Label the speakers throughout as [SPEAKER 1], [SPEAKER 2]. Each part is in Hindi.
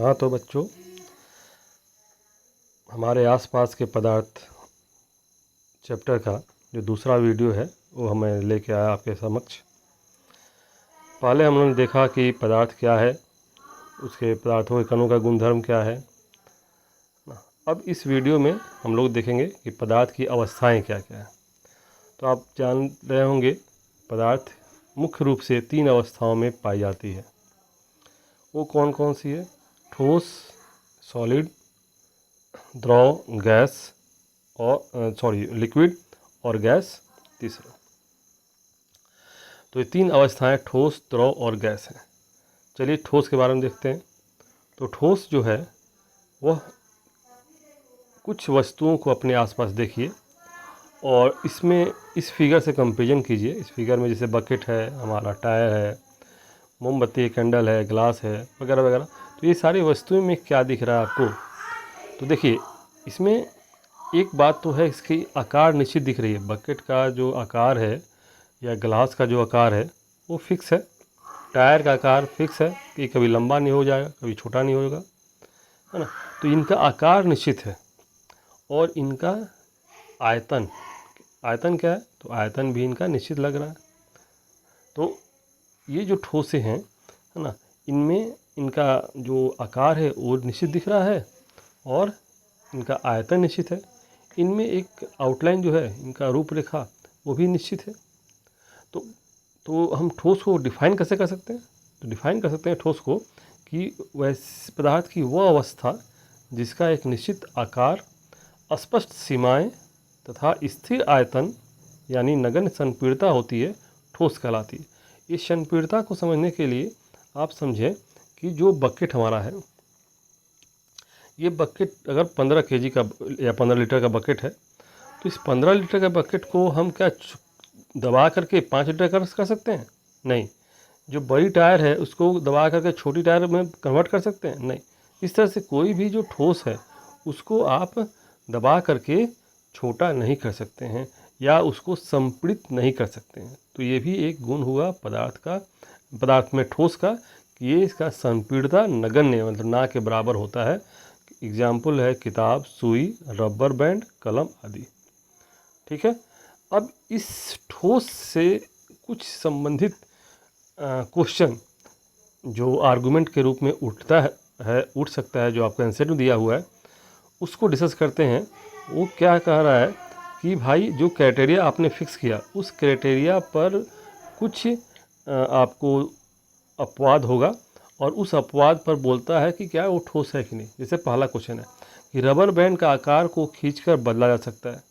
[SPEAKER 1] हाँ तो बच्चों, हमारे आसपास के पदार्थ चैप्टर का जो दूसरा वीडियो है वो हमें लेके आया आपके समक्ष। पहले हमने देखा कि पदार्थ क्या है, उसके पदार्थों के कणों का गुणधर्म क्या है। अब इस वीडियो में हम लोग देखेंगे कि पदार्थ की अवस्थाएं क्या क्या है। तो आप जान रहे होंगे पदार्थ मुख्य रूप से 3 अवस्थाओं में पाई जाती है। वो कौन कौन सी है? ठोस, सॉलिड, द्रव, गैस और लिक्विड और गैस तीसरा। तो ये 3 अवस्थाएं ठोस, द्रव और गैस हैं। चलिए ठोस के बारे में देखते हैं। तो ठोस जो है वह कुछ वस्तुओं को अपने आसपास देखिए और इसमें इस फिगर से कंपेरिजन कीजिए। इस फिगर में जैसे बकेट है, हमारा टायर है, मोमबत्ती, कैंडल है, ग्लास है, वगैरह वगैरह। तो ये सारी वस्तुएं में क्या दिख रहा है आपको? तो देखिए इसमें एक बात तो है, इसकी आकार निश्चित दिख रही है। बकेट का जो आकार है या ग्लास का जो आकार है वो फिक्स है। टायर का आकार फिक्स है कि कभी लंबा नहीं हो जाएगा, कभी छोटा नहीं होगा, है ना। तो इनका आकार निश्चित है और इनका आयतन क्या है? तो आयतन भी इनका निश्चित लग रहा है। तो ये जो ठोसे हैं, है ना, इनमें इनका जो आकार है वो निश्चित दिख रहा है और इनका आयतन निश्चित है। इनमें एक आउटलाइन जो है, इनका रूपरेखा, वो भी निश्चित है। तो हम ठोस को डिफ़ाइन कैसे कर सकते हैं? तो डिफ़ाइन कर सकते हैं ठोस को कि वैसे पदार्थ की वह अवस्था जिसका एक निश्चित आकार, स्पष्ट सीमाएं तथा स्थिर आयतन यानी नगण्य संपीड़ता होती है, ठोस कहलाती है। इस संपीड़ता को समझने के लिए आप समझें कि जो बकेट हमारा है, ये बकेट अगर 15 केजी का या 15 लीटर का बकेट है, तो इस 15 लीटर का बकेट को हम क्या दबा करके 5 लीटर कर सकते हैं? नहीं। जो बड़ी टायर है उसको दबा करके छोटी टायर में कन्वर्ट कर सकते हैं? नहीं। इस तरह से कोई भी जो ठोस है उसको आप दबा करके छोटा नहीं कर सकते हैं या उसको संपीड़ित नहीं कर सकते हैं। तो ये भी एक गुण हुआ पदार्थ में ठोस का कि ये इसका संपीड़ता नगण्य, मतलब ना के बराबर होता है। एग्जाम्पल है किताब, सुई, रबर बैंड, कलम आदि। ठीक है। अब इस ठोस से कुछ संबंधित क्वेश्चन जो आर्गुमेंट के रूप में उठ सकता है, जो आपका आंसर में दिया हुआ है, उसको डिस्कस करते हैं। वो क्या कह रहा है कि भाई जो क्राइटेरिया आपने फिक्स किया उस क्राइटेरिया पर कुछ आपको अपवाद होगा और उस अपवाद पर बोलता है कि क्या वो ठोस है कि नहीं। जैसे पहला क्वेश्चन है कि रबर बैंड का आकार को खींचकर बदला जा सकता है,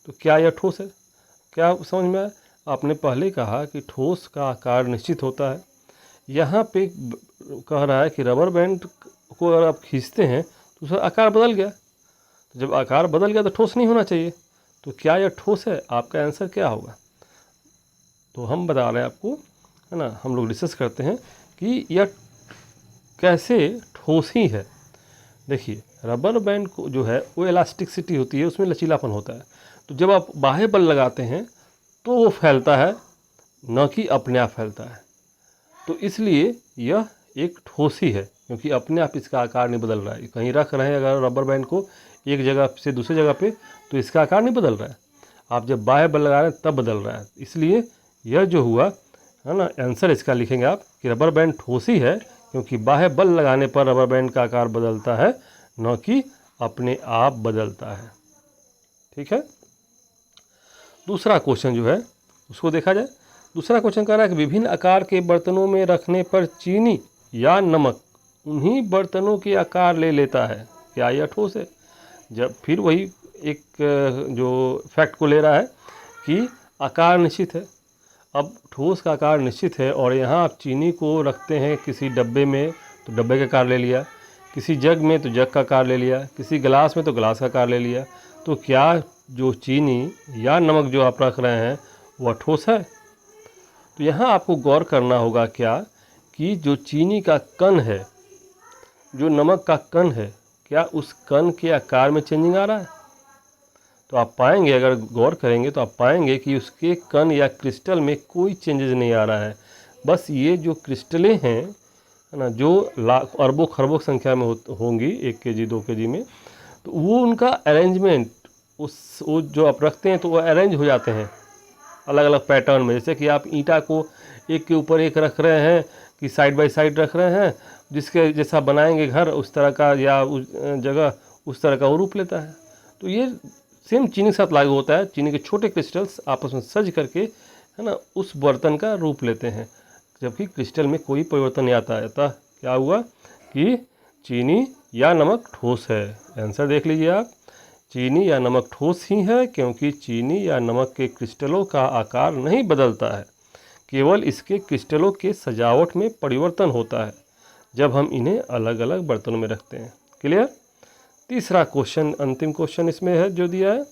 [SPEAKER 1] तो क्या यह ठोस है? क्या समझ में आया? आपने पहले कहा कि ठोस का आकार निश्चित होता है। यहाँ पे कह रहा है कि रबर बैंड को अगर आप खींचते हैं तो उसका आकार बदल गया। तो जब आकार बदल गया तो ठोस नहीं होना चाहिए। तो क्या यह ठोस है? आपका आंसर क्या होगा? तो हम बता रहे हैं आपको, है ना, हम लोग डिस्कस करते हैं कि यह कैसे ठोस ही है। देखिए रबर बैंड को जो है वो इलास्टिसिटी होती है, उसमें लचीलापन होता है। तो जब आप बाह्य बल लगाते हैं तो वो फैलता है, न कि अपने आप फैलता है। तो इसलिए यह एक ठोस ही है, क्योंकि अपने आप इसका आकार नहीं बदल रहा है। कहीं रख रहे हैं अगर रबर बैंड को एक जगह से दूसरी जगह पे, तो इसका आकार नहीं बदल रहा है। आप जब बाह्य बल लगा रहे हैं तब बदल रहा है। इसलिए यह जो हुआ है ना, आंसर इसका लिखेंगे आप कि रबर बैंड ठोस ही है, क्योंकि बाह्य बल लगाने पर रबर बैंड का आकार बदलता है, न कि अपने आप बदलता है। ठीक है। दूसरा क्वेश्चन जो है उसको देखा जाए। दूसरा क्वेश्चन कह रहा है कि विभिन्न आकार के बर्तनों में रखने पर चीनी या नमक उन्हीं बर्तनों के आकार ले लेता है, क्या यह ठोस है? जब फिर वही एक जो फैक्ट को ले रहा है कि आकार निश्चित है। अब ठोस का आकार निश्चित है और यहाँ आप चीनी को रखते हैं किसी डब्बे में तो डब्बे का आकार ले लिया, किसी जग में तो जग का आकार ले लिया, किसी गिलास में तो गिलास का आकार ले लिया। तो क्या जो चीनी या नमक जो आप रख रहे हैं वह ठोस है? तो यहाँ आपको गौर करना होगा क्या कि जो चीनी का कण है, जो नमक का कण है, क्या उस कण के आकार में चेंजिंग आ रहा है? तो आप पाएंगे, अगर गौर करेंगे तो आप पाएंगे कि उसके कण या क्रिस्टल में कोई चेंजेस नहीं आ रहा है। बस ये जो क्रिस्टलें हैं, है ना, जो लाख अरबों खरबों संख्या में होंगी 1 केजी 2 केजी में, तो वो उनका अरेंजमेंट वो जो आप रखते हैं तो वो अरेंज हो जाते हैं अलग अलग पैटर्न में। जैसे कि आप ईंटा को एक के ऊपर एक रख रहे हैं कि साइड बाय साइड रख रहे हैं, जिसके जैसा बनाएंगे घर उस तरह का या उस जगह उस तरह का वो रूप लेता है। तो ये सेम चीनी के साथ लागू होता है। चीनी के छोटे क्रिस्टल्स आपस में सज करके, है ना, उस बर्तन का रूप लेते हैं, जबकि क्रिस्टल में कोई परिवर्तन नहीं आता है। अतः क्या हुआ कि चीनी या नमक ठोस है। आंसर देख लीजिए आप, चीनी या नमक ठोस ही है क्योंकि चीनी या नमक के क्रिस्टलों का आकार नहीं बदलता है, केवल इसके क्रिस्टलों के सजावट में परिवर्तन होता है जब हम इन्हें अलग अलग बर्तनों में रखते हैं। क्लियर। तीसरा क्वेश्चन, अंतिम क्वेश्चन इसमें है जो दिया है,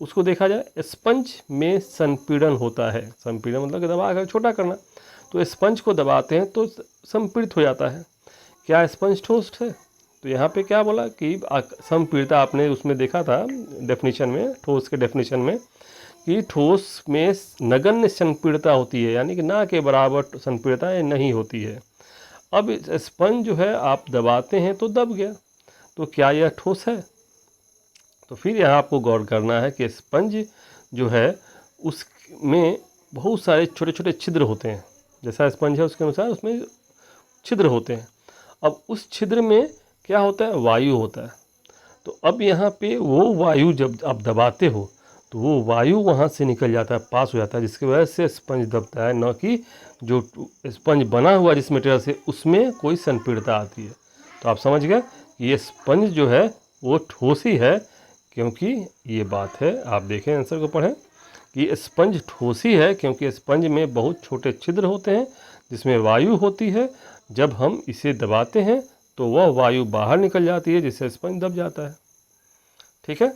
[SPEAKER 1] उसको देखा जाए। स्पंज में संपीड़न होता है। संपीड़न मतलब कि दबा कर छोटा करना। तो स्पंज को दबाते हैं तो संपीड़ित हो जाता है। क्या स्पंज ठोस है? तो यहाँ पे क्या बोला कि संपीड़िता, आपने उसमें देखा था डेफिनेशन में, ठोस के डेफिनेशन में, कि ठोस में नगण्य संपीड़िता होती है, यानी कि ना के बराबर संपीड़िता नहीं होती है। अब स्पंज जो है आप दबाते हैं तो दब गया, तो क्या यह ठोस है? तो फिर यहाँ आपको गौर करना है कि स्पंज जो है उसमें बहुत सारे छोटे छोटे छिद्र होते हैं। जैसा स्पंज है उसके अनुसार उसमें छिद्र होते हैं। अब उस छिद्र में क्या होता है? वायु होता है। तो अब यहाँ पे वो वायु जब आप दबाते हो तो वो वायु वहाँ से निकल जाता है, पास हो जाता है, जिसकी वजह से स्पंज दबता है, न कि जो स्पंज बना हुआ जिस मटेरियल से उसमें कोई संपीड़ता आती है। तो आप समझ गए कि ये स्पंज जो है वो ठोस ही है, क्योंकि ये बात है, आप देखें आंसर को पढ़ें कि स्पंज ठोस ही है क्योंकि स्पंज में बहुत छोटे छिद्र होते हैं जिसमें वायु होती है। जब हम इसे दबाते हैं तो वह वायु बाहर निकल जाती है जिससे स्पंज दब जाता है। ठीक है।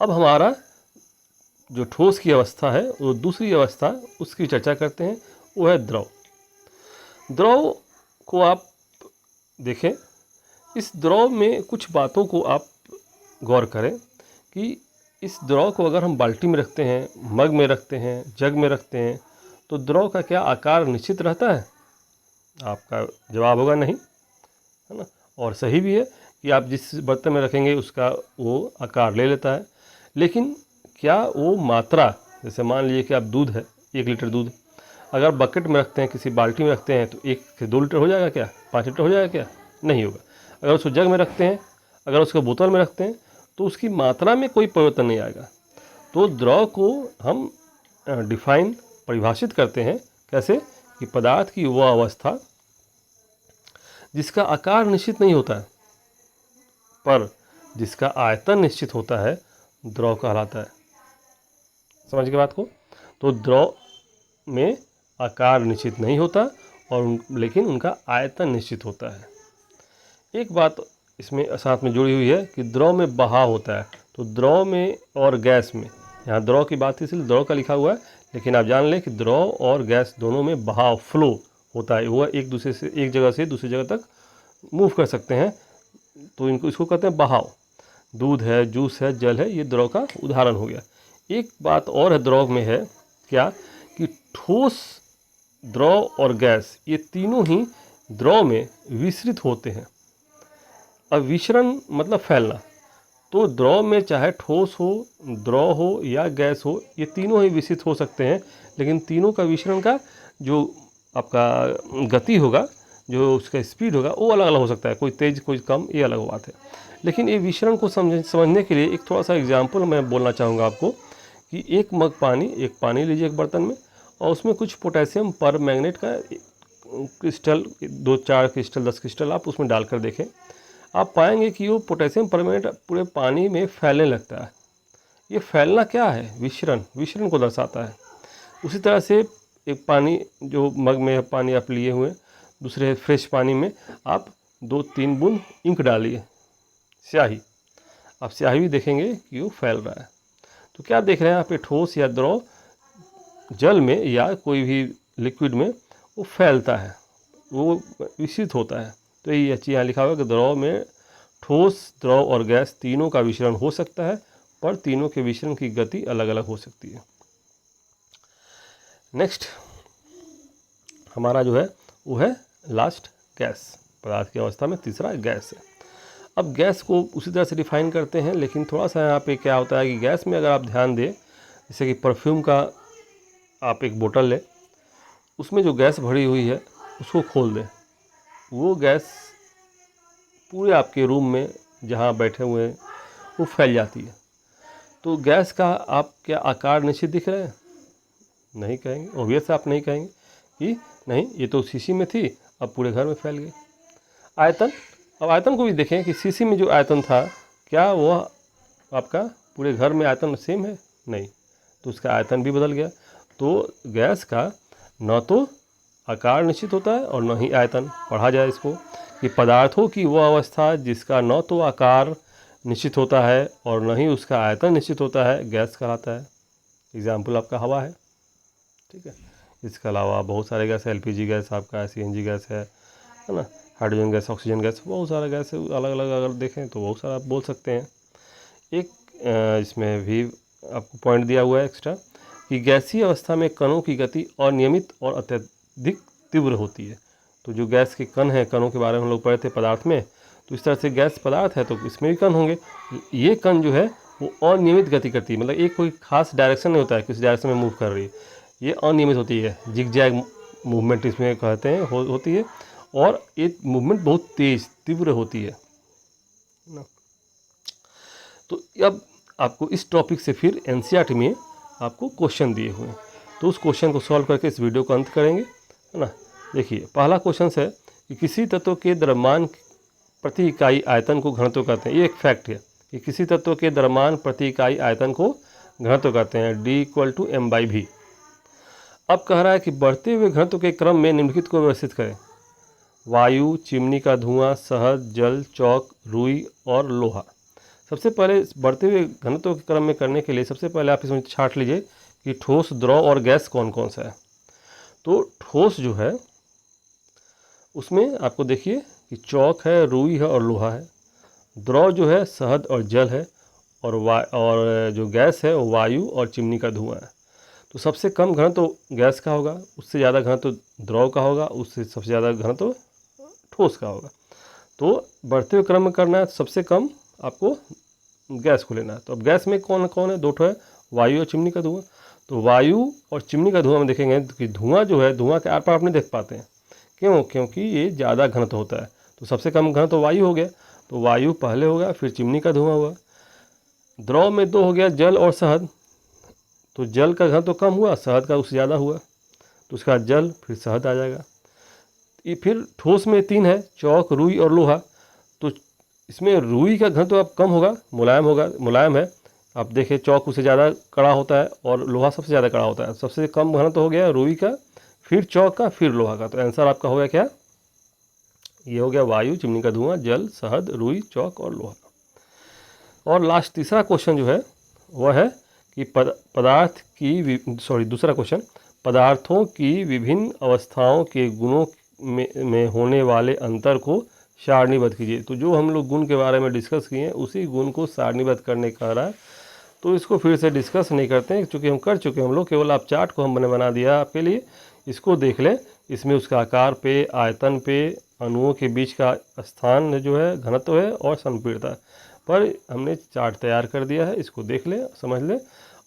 [SPEAKER 1] अब हमारा जो ठोस की अवस्था है वो दूसरी अवस्था, उसकी चर्चा करते हैं, वो है द्रव। द्रव को आप देखें, इस द्रव में कुछ बातों को आप गौर करें कि इस द्रव को अगर हम बाल्टी में रखते हैं, मग में रखते हैं, जग में रखते हैं, तो द्रव का क्या आकार निश्चित रहता है? आपका जवाब होगा नहीं, है ना। और सही भी है कि आप जिस बर्तन में रखेंगे उसका वो आकार ले लेता है, लेकिन क्या वो मात्रा, जैसे मान लीजिए कि आप दूध है 1 लीटर दूध, अगर बकेट में रखते हैं, किसी बाल्टी में रखते हैं, तो 1 से 2 लीटर हो जाएगा क्या? 5 लीटर हो जाएगा क्या? नहीं होगा। अगर उसको जग में रखते हैं, अगर उसको बोतल में रखते हैं, तो उसकी मात्रा में कोई परिवर्तन नहीं आएगा। तो द्रव को हम परिभाषित करते हैं कैसे, कि पदार्थ की वह अवस्था जिसका आकार निश्चित नहीं होता है पर जिसका आयतन निश्चित होता है, द्रव कहलाता है। समझ गए बात को? तो द्रव में आकार निश्चित नहीं होता और लेकिन उनका आयतन निश्चित होता है। एक बात इसमें साथ में जुड़ी हुई है कि द्रव में बहाव होता है। तो द्रव में और गैस में, यहाँ द्रव की बात इसलिए द्रव का लिखा हुआ है, लेकिन आप जान लें कि द्रव और गैस दोनों में बहाव, फ्लो होता है। वह एक दूसरे से, एक जगह से दूसरी जगह तक मूव कर सकते हैं, तो इसको कहते हैं बहाव। दूध है, जूस है, जल है, ये द्रव का उदाहरण हो गया। एक बात और है द्रव में है क्या, कि ठोस, द्रव और गैस, ये तीनों ही द्रव में विसरित होते हैं। अब विसरण मतलब फैलना। तो द्रव में चाहे ठोस हो, द्रव हो या गैस हो, ये तीनों ही विसरित हो सकते हैं, लेकिन तीनों का विसरण का जो आपका गति होगा, जो उसका स्पीड होगा, वो अलग अलग हो सकता है, कोई तेज़ कोई कम, ये अलग बात है। लेकिन ये विसरण को समझने के लिए एक थोड़ा सा एग्जाम्पल मैं बोलना चाहूँगा आपको, कि एक मग पानी, एक पानी लीजिए एक बर्तन में, और उसमें कुछ पोटेशियम पर मैंगनेट का क्रिस्टल, 2-4 क्रिस्टल, 10 क्रिस्टल आप उसमें डालकर देखें, आप पाएंगे कि वो पोटेशियम परमैंगनेट पूरे पानी में फैलने लगता है। ये फैलना क्या है? विसरण, विसरण को दर्शाता है। उसी तरह से एक पानी, जो मग में पानी आप लिए हुए, दूसरे फ्रेश पानी में आप 2-3 बूंद इंक डालिए, स्याही, आप स्याही भी देखेंगे कि वो फैल रहा है। तो क्या देख रहे हैं आप? ठोस या द्रव जल में या कोई भी लिक्विड में वो फैलता है, वो विसरित होता है। तो ये चीज़ यहाँ लिखा हुआ है कि द्रव में ठोस, द्रव और गैस तीनों का विसरण हो सकता है, पर तीनों के विसरण की गति अलग अलग हो सकती है। नेक्स्ट हमारा जो है वो है लास्ट गैस, पदार्थ की अवस्था में तीसरा गैस है। अब गैस को उसी तरह से डिफाइन करते हैं, लेकिन थोड़ा सा यहाँ पे क्या होता है कि गैस में अगर आप ध्यान दें, जैसे कि परफ्यूम का आप एक बोतल लें, उसमें जो गैस भरी हुई है उसको खोल दें, वो गैस पूरे आपके रूम में जहाँ बैठे हुए हैं वो फैल जाती है। तो गैस का आप क्या आकार निश्चित दिख रहे हैं? नहीं कहेंगे, ऑब्वियस आप नहीं कहेंगे कि नहीं ये तो शीशी में थी अब पूरे घर में फैल गई। आयतन, अब आयतन को भी देखें कि शीशी में जो आयतन था क्या वो आपका पूरे घर में आयतन सेम है? नहीं, तो उसका आयतन भी बदल गया। तो गैस का न तो आकार निश्चित होता है और न ही आयतन। पढ़ा जाए इसको कि पदार्थों की वह अवस्था जिसका न तो आकार निश्चित होता है और न ही उसका आयतन निश्चित होता है, गैस कहलाता है। एग्जाम्पल आपका हवा है, ठीक है। इसके अलावा बहुत सारे गैस है, एलपीजी गैस आपका, सीएनजी गैस है ना, हाइड्रोजन गैस, ऑक्सीजन गैस, बहुत सारा गैस है, अलग अलग अगर देखें तो बहुत सारा आप बोल सकते हैं। एक इसमें भी आपको पॉइंट दिया हुआ है एक्स्ट्रा कि गैसीय अवस्था में कणों की गति अनियमित और अत्यधिक तीव्र होती है। तो जो गैस के कण हैं, कणों के बारे में हम लोग पढ़े थे पदार्थ में, तो इस तरह से गैस पदार्थ है तो इसमें भी कण होंगे। ये कण जो है वो अनियमित गति करती है, मतलब एक कोई खास डायरेक्शन नहीं होता है, किस डायरेक्शन में मूव कर रही है, ये अनियमित होती है, जिगजैग मूवमेंट इसमें कहते हैं होती है, और ये मूवमेंट बहुत तेज तीव्र होती है ना। तो अब आपको इस टॉपिक से फिर एनसीईआरटी में आपको क्वेश्चन दिए हुए हैं, तो उस क्वेश्चन को सॉल्व करके इस वीडियो को अंत करेंगे, है ना। देखिए पहला क्वेश्चन है कि किसी तत्व के द्रव्यमान प्रति इकाई आयतन को घनत्व कहते हैं। ये एक फैक्ट है कि किसी तत्व के द्रव्यमान प्रति इकाई आयतन को घनत्व कहते हैं, D=m/v। अब कह रहा है कि बढ़ते हुए घनत्व के क्रम में निम्नलिखित को व्यवस्थित करें: वायु, चिमनी का धुआं, शहद, जल, चौक, रुई और लोहा। सबसे पहले बढ़ते हुए घनत्व के क्रम में करने के लिए सबसे पहले आप इसमें छांट लीजिए कि ठोस, द्रव और गैस कौन कौन सा है। तो ठोस जो है उसमें आपको देखिए कि चौक है, रुई है और लोहा है। द्रव जो है शहद और जल है, और जो गैस है वो वायु और चिमनी का धुआं है। तो सबसे कम घनत्व तो गैस का होगा, उससे ज़्यादा घनत्व तो द्रव का होगा, उससे सबसे ज़्यादा घनत्व तो ठोस का होगा। तो बढ़ते हुए क्रम में करना है, सबसे कम आपको गैस को लेना है। तो अब गैस में कौन कौन है? दो ठो है, वायु और चिमनी का धुआं। तो वायु और चिमनी का धुआं में देखेंगे कि धुआं जो है, धुआं के आर पार आप नहीं देख पाते हैं, क्यों? क्योंकि ये ज़्यादा घनत्व होता है। तो सबसे कम घनत्व तो वायु हो गया, तो वायु पहले होगा, फिर चिमनी का धुआं हुआ। द्रव में दो हो गया, जल और शहद। तो जल का घनत्व कम हुआ, शहद का उससे ज़्यादा हुआ, तो उसका जल फिर शहद आ जाएगा। ये फिर ठोस में तीन है, चौक, रुई और लोहा। तो इसमें रुई का घनत्व अब कम होगा, मुलायम है। आप देखें चौक उससे ज़्यादा कड़ा होता है और लोहा सबसे ज़्यादा कड़ा होता है। सबसे कम घनत्व हो गया रुई का, फिर चौक का, फिर लोहा का। तो आंसर आपका हो गया क्या? ये हो गया वायु, चिमनी का धुआं, जल, शहद, रुई, चौक और लोहा। और लास्ट तीसरा क्वेश्चन जो है वह है कि दूसरा क्वेश्चन, पदार्थों की विभिन्न अवस्थाओं के गुणों में होने वाले अंतर को सारणीबद्ध कीजिए। तो जो हम लोग गुण के बारे में डिस्कस किए हैं उसी गुण को सारणीबद्ध करने कह रहा है, तो इसको फिर से डिस्कस नहीं करते हैं क्योंकि हम कर चुके हैं हम लोग। केवल आप चार्ट को हमने बना दिया आपके लिए, इसको देख लें। इसमें उसका आकार पे, आयतन पे, अणुओं के बीच का स्थान जो है, घनत्व है और संपीड़ता पर हमने चार्ट तैयार कर दिया है। इसको देख लें, समझ लें,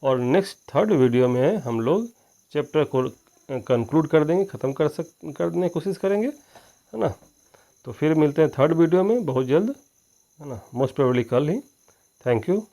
[SPEAKER 1] और नेक्स्ट थर्ड वीडियो में हम लोग चैप्टर को कंक्लूड कर देंगे, ख़त्म करने की कोशिश करेंगे, है ना। तो फिर मिलते हैं थर्ड वीडियो में बहुत जल्द, है ना, मोस्ट प्रोबेबली कल ही। Thank you.